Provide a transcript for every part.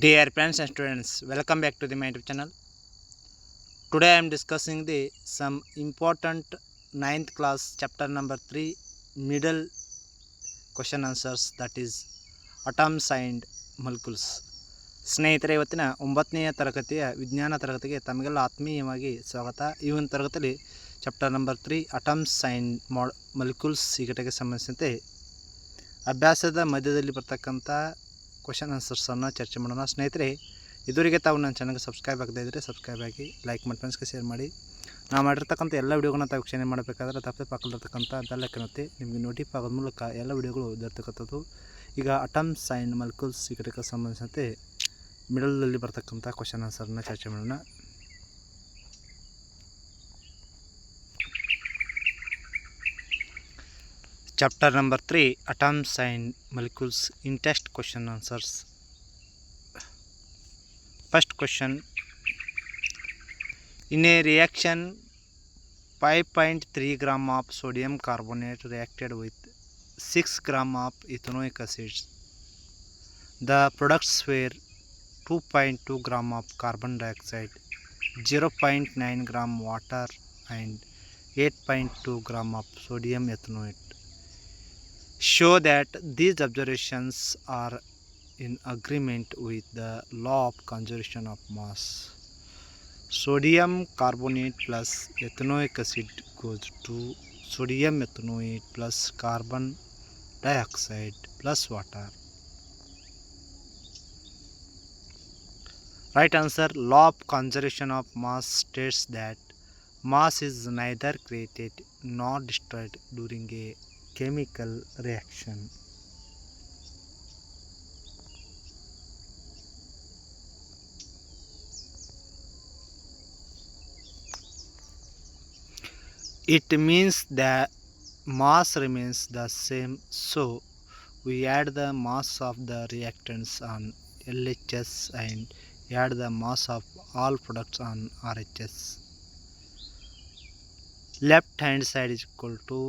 Dear parents and students, welcome back to my YouTube channel. Today I am discussing the some important ninth class chapter number 3 middle question answers, that is atoms and molecules. ಸ್ನೇಹಿತರೆ, ಇವತ್ತಿನ 9ನೇ ತರಗತಿಯ ವಿಜ್ಞಾನ ತರಗತಿಗೆ ತಮಗೆಲ್ಲ ಆತ್ಮೀಯವಾಗಿ ಸ್ವಾಗತ. ಈ ಒಂದು ತರಗತಿಯಲ್ಲಿ chapter number 3 atoms and molecules ಈ ಘಟಕಕ್ಕೆ ಸಂಬಂಧಿಸಿದಂತೆ ಅಭ್ಯಾಸದ ಮಧ್ಯದಲ್ಲಿ ಬರ್ತಕ್ಕಂಥ ಕ್ವಶನ್ ಆನ್ಸರ್ಸನ್ನು ಚರ್ಚೆ ಮಾಡೋಣ. ಸ್ನೇಹಿತರೆ, ಇದುವರೆಗೆ ತಾವು ನನ್ನ ಚಾನಲ್ಗೆ ಸಬ್ಸ್ಕ್ರೈಬ್ ಆಗದೇ ಇದ್ದರೆ ಸಬ್ಸ್ಕ್ರೈಬ್ ಆಗಿ, ಲೈಕ್ ಮಾಡಿ, ಫ್ರೆಂಡ್ಸ್ಗೆ ಶೇರ್ ಮಾಡಿ. ನಾವು ಮಾಡಿರ್ತಕ್ಕಂಥ ಎಲ್ಲ ವಿಡಿಯೋಗಳನ್ನ ತಾವು ವೀಕ್ಷಣೆ ಮಾಡಬೇಕಾದ್ರೆ ತಪ್ಪದೆ ಪಕ್ಕದಲ್ಲಿರ್ತಕ್ಕಂಥ ಬೆಲ್ಲೈಕನ್ ನಿಮಗೆ ನೋಟಿಫೈ ಆಗೋದ ಮೂಲಕ ಎಲ್ಲ ವಿಡಿಯೋಗಳು ಇದಿರ್ತಕ್ಕಂಥದ್ದು. ಈಗ ಅಟಮ್ಸ್ ಆ್ಯಂಡ್ ಮೊಲಿಕ್ಯೂಲ್ಸ್ ಈ ಘಟಕಕ್ಕೆ ಸಂಬಂಧಿಸಿದಂತೆ ಮಿಡಲ್ನಲ್ಲಿ ಬರ್ತಕ್ಕಂಥ ಕ್ವಶನ್ ಆನ್ಸರ್ನ ಚರ್ಚೆ ಮಾಡೋಣ. Chapter number 3 Atoms and Molecules in Test Question Answers. First question: in a reaction, 5.3 gram of sodium carbonate reacted with 6 gram of ethanoic acid. The products were 2.2 gram of carbon dioxide, 0.9 gram water and 8.2 gram of sodium ethanoate. Show that these observations are in agreement with the law of conservation of mass. Sodium carbonate plus ethanoic acid goes to sodium ethanoate plus carbon dioxide plus water. Right answer: law of conservation of mass states that mass is neither created nor destroyed during a chemical reaction. It means that mass remains the same, so we add the mass of the reactants on LHS and add the mass of all products on RHS. Left hand side is equal to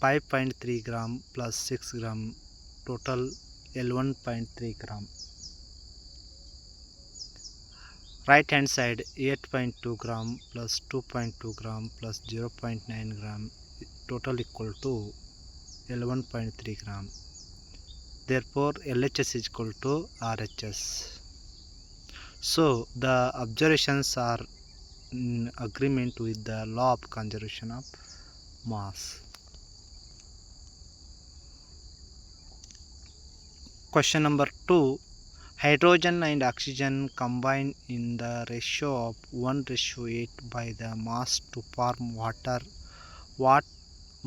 5.3 gram plus 6 gram, total L1.3 gram. Right hand side 8.2 gram plus 2.2 gram plus 0.9 gram, total equal to L1.3 gram. Therefore LHS is equal to RHS. So the observations are in agreement with the law of conservation of mass. Question number 2: hydrogen and oxygen combine in the ratio of 1:8 by the mass to form water. What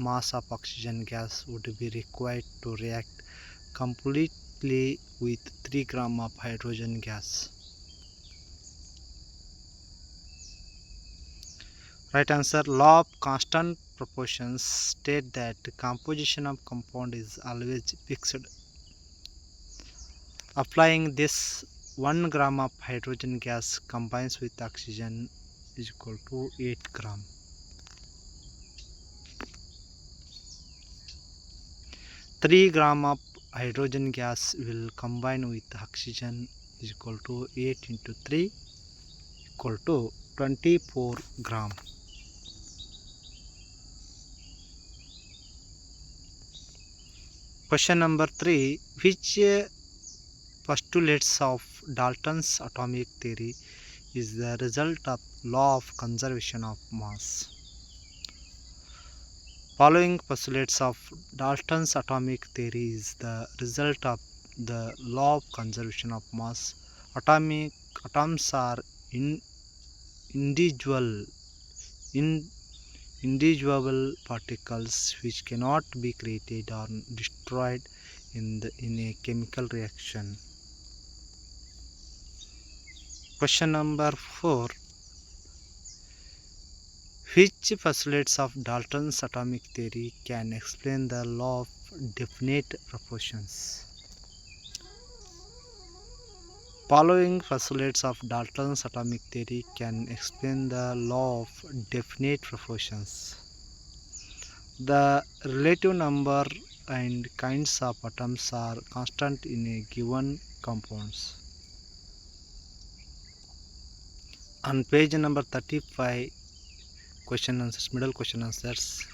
mass of oxygen gas would be required to react completely with 3 gram of hydrogen gas? Right answer: law of constant proportions state that the composition of compound is always fixed. Applying this, 1 gram of hydrogen gas combines with oxygen is equal to 8 gram. Three gram of hydrogen gas will combine with oxygen is equal to 8 into 3 equal to 24 gram. Question number 3: which postulates of Dalton's atomic theory is the result of law of conservation of mass? Following postulates of Dalton's atomic theory is the result of the law of conservation of mass. Atoms are indivisible particles which cannot be created or destroyed in a chemical reaction. Question number 4: which postulates of Dalton's atomic theory can explain the law of definite proportions? Following postulates of Dalton's atomic theory can explain the law of definite proportions. The relative number and kinds of atoms are constant in a given compounds. On page number 35, question answers, middle question answers.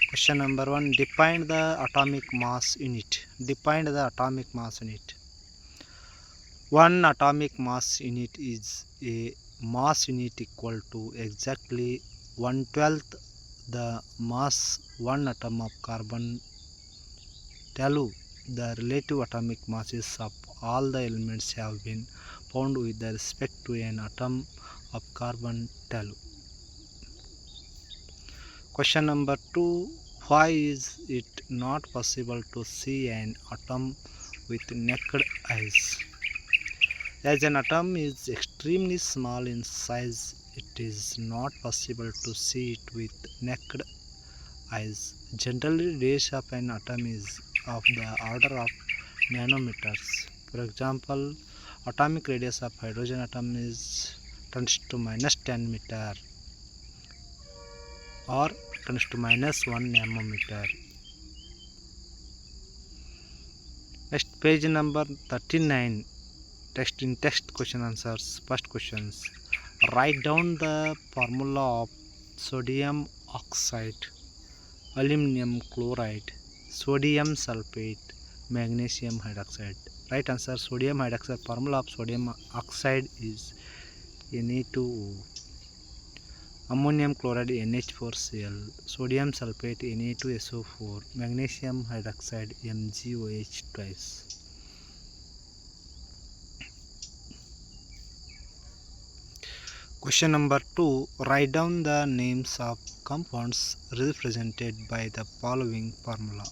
Question number 1, define the atomic mass unit. Define the atomic mass unit. One atomic mass unit is a mass unit equal to exactly 1/12 the mass one atom of carbon. Tell the relative atomic masses of all the elements have been found with respect to an atom of carbon. Tell. Question number 2, why is it not possible to see an atom with naked eyes? As an atom is extremely small in size, it is not possible to see it with naked eyes. Generally, radius of an atom is of the order of nanometers. For example, atomic radius of hydrogen atom is 10⁻10 meter or 10⁻1 nanometer. Next, page number 39. Text question answers. First questions. Write down the formula of sodium oxide, aluminum chloride, sodium sulfate, magnesium hydroxide. Right answer, sodium hydroxide. Formula of sodium oxide is Na2O. Ammonium chloride NH4Cl, sodium sulfate Na2SO4, magnesium hydroxide MgOH twice. Question number 2, write down the names of compounds represented by the following formula.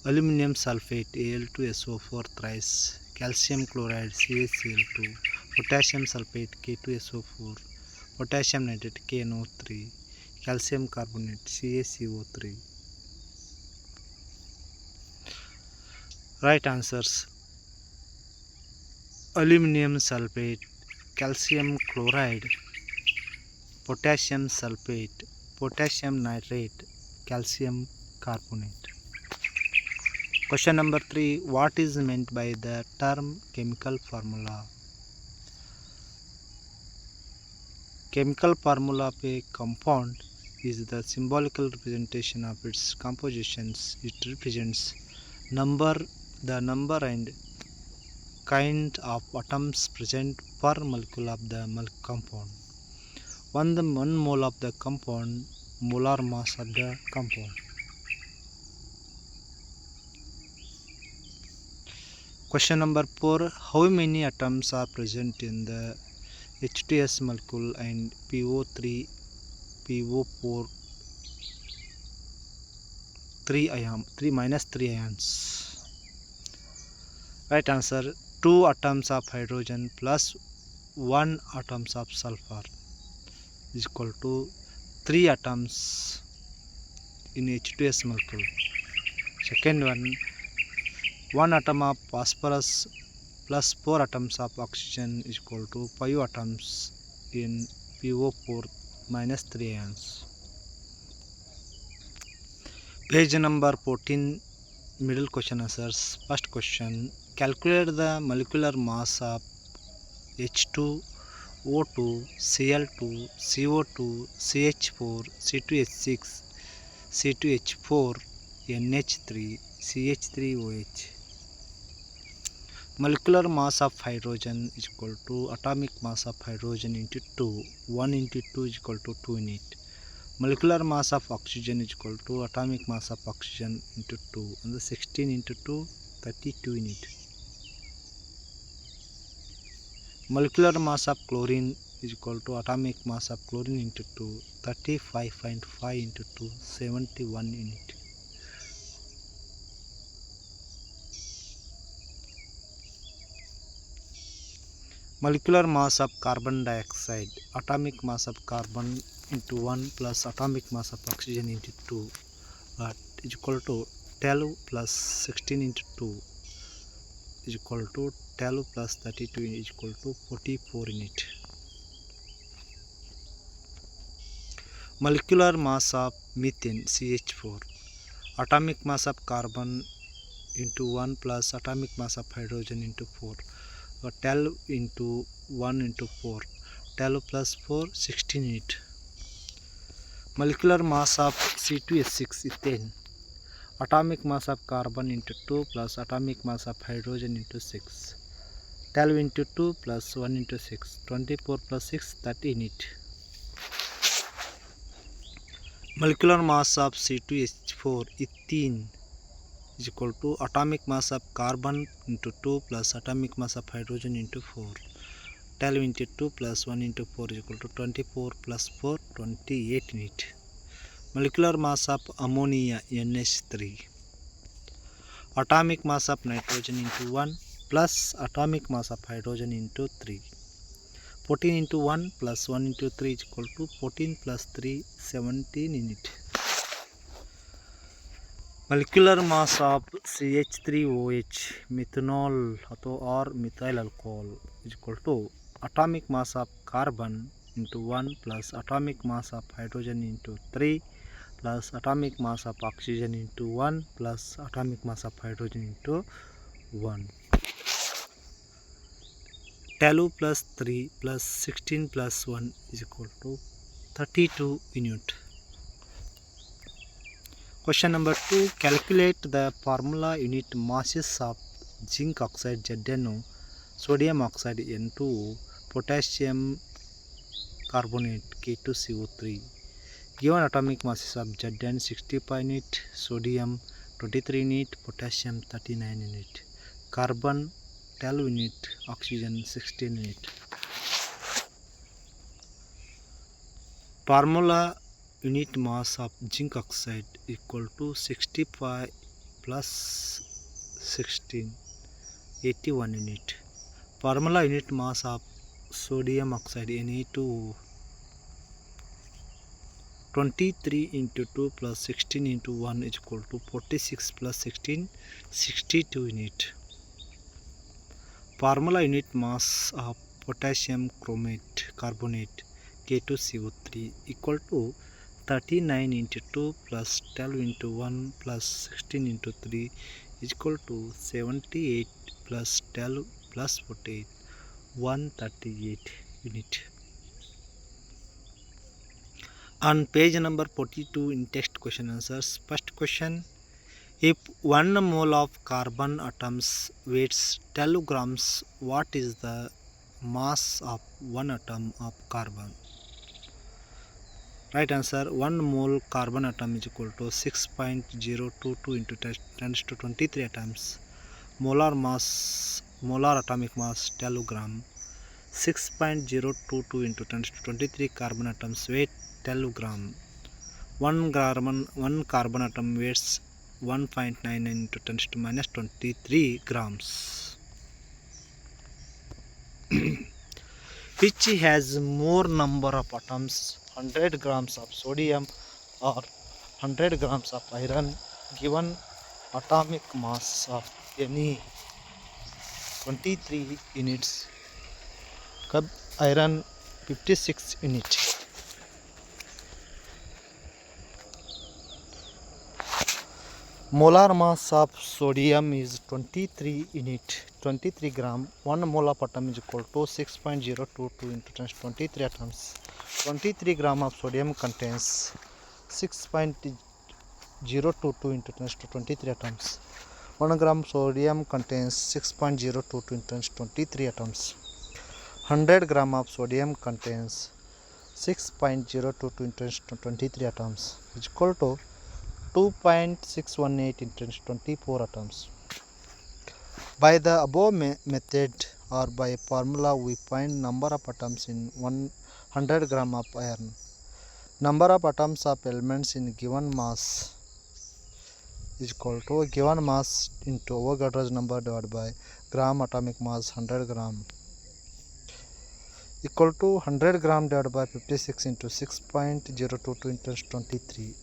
Aluminum sulfate Al2SO4 thrice, calcium chloride CaCl2, potassium sulfate K2SO4, potassium nitrate KNO3, calcium carbonate CaCO3. Right answers, aluminum sulfate, calcium chloride, potassium sulfate, potassium nitrate, calcium carbonate. Question number 3, what is meant by the term chemical formula? Chemical formula of a compound is the symbolical representation of its compositions. It represents the number and kind of atoms present per molecule of the compound. 1 mole of the compound, molar mass of the compound. Question number 4, how many atoms are present in the H2S molecule and PO3, PO4, 3 ions? Right answer, 2 atoms of hydrogen plus 1 atoms of sulfur is equal to 3 atoms in H2S molecule. Second one, 1 atom of phosphorus plus 4 atoms of oxygen is equal to 5 atoms in PO4 minus 3 ions. Page number 14, middle question answers. First question, calculate the molecular mass of H2O2, Cl2, CO2, CH4, C2H6, C2H4, NH3, CH3OH. Molecular mass of hydrogen is equal to atomic mass of hydrogen into 2. 1 into 2 is equal to 2 unit. Molecular mass of oxygen is equal to atomic mass of oxygen into 2. And the 16 into 2, 32 unit. Molecular mass of chlorine is equal to atomic mass of chlorine into 2. 35.5 into 2, 71 unit. Molecular mass of carbon dioxide, atomic mass of carbon into 1 plus atomic mass of oxygen into 2 is equal to 12 plus 16 into 2 is equal to 12 plus 32 is equal to 44 unit. Molecular mass of methane CH4, atomic mass of carbon into 1 plus atomic mass of hydrogen into 4 So 12 into 1 into 4. 12 plus 4, 16 unit. Molecular mass of C2H6 ethane. Atomic mass of carbon into 2 plus atomic mass of hydrogen into 6. 12 into 2 plus 1 into 6. 24 plus 6, 30 unit. Molecular mass of C2H4 ethene is equal to atomic mass of carbon into 2 plus atomic mass of hydrogen into 4. 12 into 2 plus 1 into 4 is equal to 24 plus 4, 28 unit. Molecular mass of ammonia NH3. Atomic mass of nitrogen into 1 plus atomic mass of hydrogen into 3. 14 into 1 plus 1 into 3 is equal to 14 plus 3, 17 unit. Molecular mass of CH3OH methanol or methyl alcohol is equal to atomic mass of carbon into 1 plus atomic mass of hydrogen into 3 plus atomic mass of oxygen into 1 plus atomic mass of hydrogen into 1. 12 plus 3 plus 16 plus 1 is equal to 32 unit. Question number 2. Calculate the formula unit masses of zinc oxide ZnO, sodium oxide N2O, potassium carbonate K2CO3. Given atomic masses of Zn 65 unit, sodium 23 unit, potassium 39 unit, carbon 12 unit, oxygen 16 unit. Formula unit mass of zinc oxide equal to 65 plus 16, 81 unit. Formula unit mass of sodium oxide Na2O 23 into 2 plus 16 into 1 is equal to 46 plus 16, 62 unit. Formula unit mass of potassium carbonate K2CO3 equal to 39 into 2 plus 12 into 1 plus 16 into 3 is equal to 78 plus 12 plus 48, 138 unit. On page number 42 in text question answers. First question: if 1 mole of carbon atoms weighs 12 grams, what is the mass of 1 atom of carbon? Right answer: 1 mole carbon atom is equal to 6.022 into 10 to 23 atoms. Molar atomic mass 12 gram. 6.022 into 10 to 23 carbon atoms weight 12 gram. 1 carbon atom weighs 1.99 into 10 to minus 23 grams. Which has more number of atoms, 100 grams of sodium or 100 grams of iron, given atomic mass of any 23 units, iron 56 units. Molar mass of sodium is 23 unit, 23 gram. 1 mole of atom is equal to 6.022 into 10 to 23 atoms. 23 gram of sodium contains 6.022 into 10 to 23 atoms. 1 gram sodium contains 6.022 into 10 to 23 atoms. 100 gram of sodium contains 6.022 into 10 to 23 atoms is equal to 2.618 into 24 atoms. By the above method or by formula, we find number of atoms in 100 gram of iron. Number of atoms of elements in given mass is equal to given mass into Avogadro's number divided by gram atomic mass 100 gram equal to 100 gram divided by 56 into 6.022 into 23.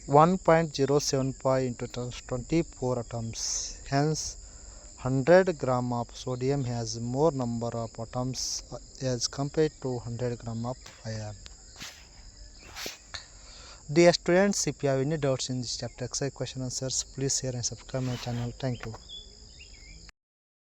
1.075 into 24 atoms. Hence, 100 gram of sodium has more number of atoms as compared to 100 gram of iron. Dear students, if you have any doubts in this chapter exercise question answers, please share and subscribe my channel. Thank you.